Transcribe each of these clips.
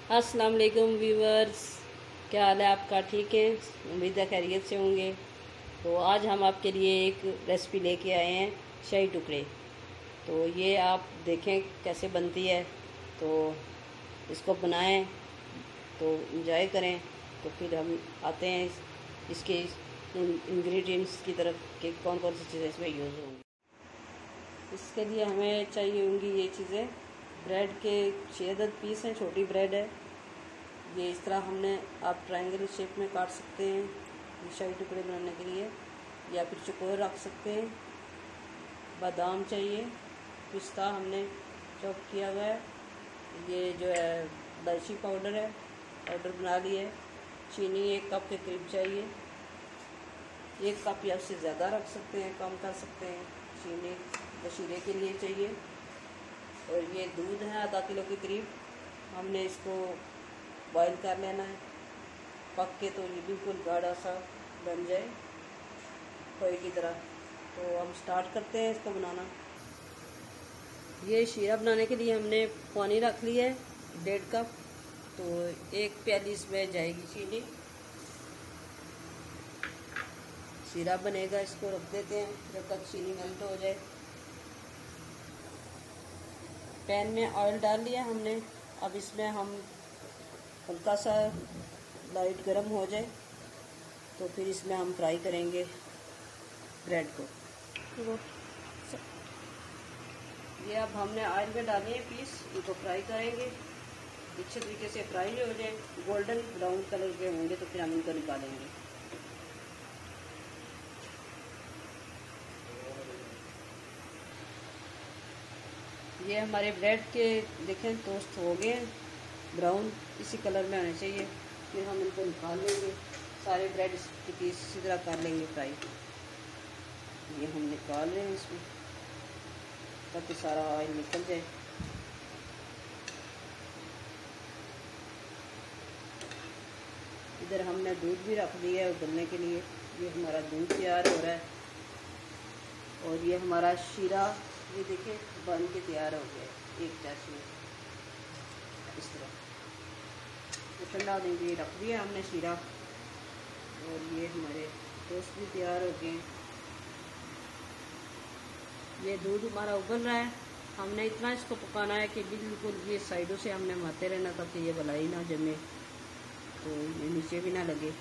अस्सलाम वालेकुम व्यूवर्स, क्या हाल है आपका? ठीक है, उम्मीद है खैरियत से होंगे। तो आज हम आपके लिए एक रेसिपी लेके आए हैं, शाही टुकड़े। तो ये आप देखें कैसे बनती है, तो इसको बनाएं तो इंजॉय करें। तो फिर हम आते हैं इसके इंग्रेडिएंट्स की तरफ कि कौन कौन सी चीज़ें इसमें यूज़ होंगी। इसके लिए हमें चाहिए होंगी ये चीज़ें। ब्रेड के 6 अदद पीस हैं, छोटी ब्रेड है। ये इस तरह हमने आप ट्रायंगल शेप में काट सकते हैं शाही टुकड़े बनाने के लिए, या फिर चौकोर रख सकते हैं। बादाम चाहिए, पिस्ता हमने चॉप किया हुआ है। ये जो है इलायची पाउडर है, पाउडर बना ली है। चीनी 1 कप के करीब चाहिए। 1 कप या उससे ज़्यादा रख सकते हैं, कम कर सकते हैं। चीनी शीरे के लिए चाहिए। और ये दूध है आधा किलो के करीब। हमने इसको बॉईल कर लेना है, पक के तो ये बिल्कुल गाढ़ा सा बन जाए खोए की तरह। तो हम स्टार्ट करते हैं इसको बनाना। ये शीरा बनाने के लिए हमने पानी रख लिया है 1.5 कप। तो 1 प्याली इसमें जाएगी चीनी। शीरा बनेगा, इसको रख देते हैं जब तक चीनी मेल्ट हो जाए। पैन में ऑयल डाल लिया हमने। अब इसमें हम हल्का सा लाइट गरम हो जाए तो फिर इसमें हम फ्राई करेंगे ब्रेड को। ये अब हमने ऑयल में डाले हैं पीस, इनको फ्राई करेंगे। अच्छे तरीके से फ्राई हो जाए, गोल्डन ब्राउन कलर के होंगे तो फिर हम इनको निकालेंगे। ये हमारे ब्रेड के देखें टोस्ट हो गए हैं, ब्राउन इसी कलर में आने चाहिए। फिर हम इनको निकाल लेंगे। सारे ब्रेड के पीस इसी तरह कर लेंगे फ्राई। ये हम निकाल रहे हैं इसमें ताकि सारा ऑयल निकल जाए। इधर हमने दूध भी रख दिया है उबलने के लिए। ये हमारा दूध तैयार हो रहा है। और ये हमारा शीरा ये देखिए बन के तैयार हो गया 1 चाशनी में इस तरह। तो ठंडा देंगे, रख दिया हमने शीरा। और ये हमारे टोस्ट भी तैयार हो गए। ये दूध हमारा उबल रहा है। हमने इतना इसको पकाना है कि बिल्कुल ये साइडों से हमने मारते रहना ताकि ये मलाई ना जमे, तो ये नीचे भी ना लगे।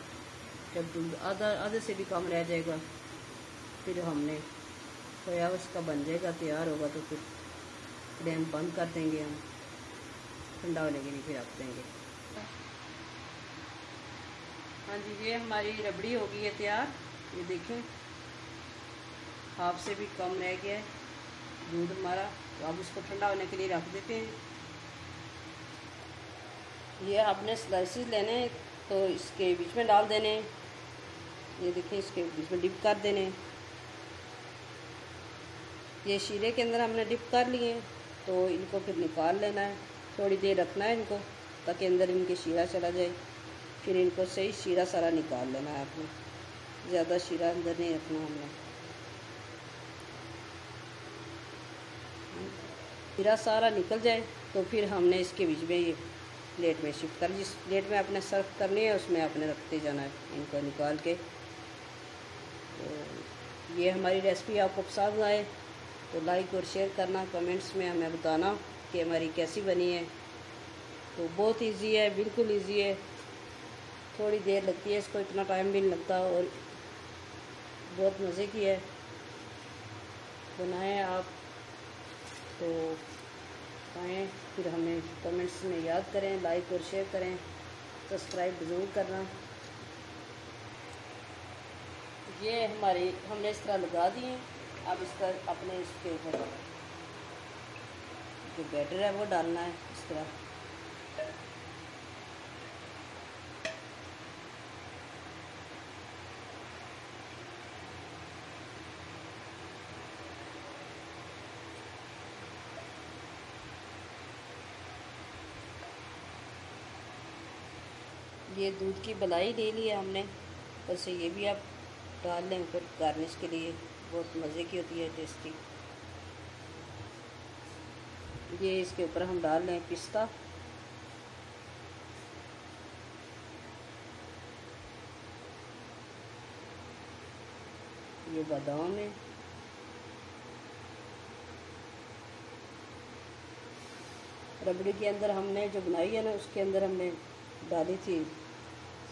जब दूध आधे से भी कम रह जाएगा फिर हमने खोया उसका बन जाएगा, तैयार होगा तो फिर फ्लेम बंद कर देंगे। हम ठंडा होने के लिए फिर रख देंगे। हाँ जी, ये हमारी रबड़ी हो गई है तैयार। ये देखें हाफ से भी कम रह गया है दूध हमारा। तो अब इसको ठंडा होने के लिए रख देते हैं। ये आपने स्लाइसेस लेने हैं तो इसके बीच में डाल देने। ये देखिए इसके बीच में डिप कर देने। ये शीरे के अंदर हमने डिप कर लिए, तो इनको फिर निकाल लेना है। थोड़ी देर रखना है इनको ताकि अंदर इनके शीरा चला जाए। फिर इनको सही शीरा सारा निकाल लेना है आपने, ज़्यादा शीरा अंदर नहीं रखना हमने। शीरा सारा निकल जाए तो फिर हमने इसके बीच में ये प्लेट में शिफ्ट कर, जिस प्लेट में आपने सर्व करनी है उसमें आपने रखते जाना है इनको निकाल के। तो ये हमारी रेसिपी आपको पसंद आए तो लाइक और शेयर करना, कमेंट्स में हमें बताना कि हमारी कैसी बनी है। तो बहुत इजी है, बिल्कुल इजी है। थोड़ी देर लगती है इसको, इतना टाइम भी नहीं लगता। और बहुत मज़े की है, बनाएं आप तो खाएँ। फिर हमें कमेंट्स में याद करें, लाइक और शेयर करें, सब्सक्राइब ज़रूर करना। ये हमारी हमने इस तरह लगा दिए। अब इसका अपने इसके ऊपर जो बैटर है वो डालना है इस तरह। ये दूध की मलाई ले ली है हमने, वैसे ये भी आप डाल लें ऊपर गार्निश के लिए, बहुत मज़े की होती है, टेस्टी। ये इसके ऊपर हम डाल लें पिस्ता। ये बादाम है। रबड़ी के अंदर हमने जो बनाई है ना, उसके अंदर हमने डाली थी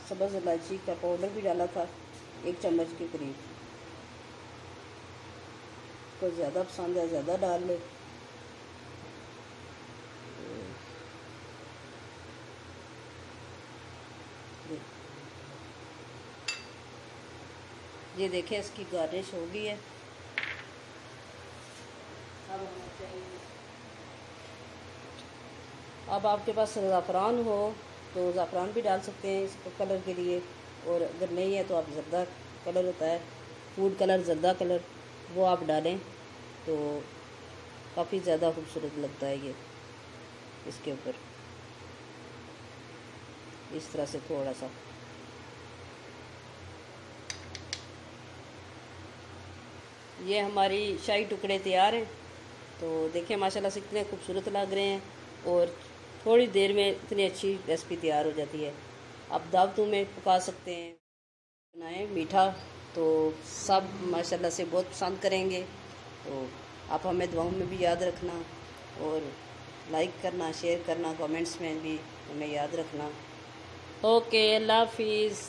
सब्ज़ इलायची का पाउडर भी डाला था, 1 चम्मच के करीब। को ज़्यादा पसंद है ज़्यादा डाल ले। ये देखें, इसकी गार्निश हो गई है। अब आपके पास ज़ाफ़रान हो तो ज़ाफ़रान भी डाल सकते हैं इसको कलर के लिए, और अगर नहीं है तो आप ज़र्दा कलर होता है, फूड कलर, ज़र्दा कलर, वो आप डालें तो काफ़ी ज़्यादा खूबसूरत लगता है ये। इसके ऊपर इस तरह से थोड़ा सा। ये हमारी शाही टुकड़े तैयार हैं। तो देखें माशाल्लाह से कितने खूबसूरत लग रहे हैं, और थोड़ी देर में इतनी अच्छी रेसिपी तैयार हो जाती है। आप दावतों में पका सकते हैं, बनाएं मीठा, तो सब माशाल्लाह से बहुत पसंद करेंगे। तो आप हमें दुआओं में भी याद रखना, और लाइक करना, शेयर करना, कमेंट्स में भी हमें याद रखना। ओके, अल्लाह हाफिज़।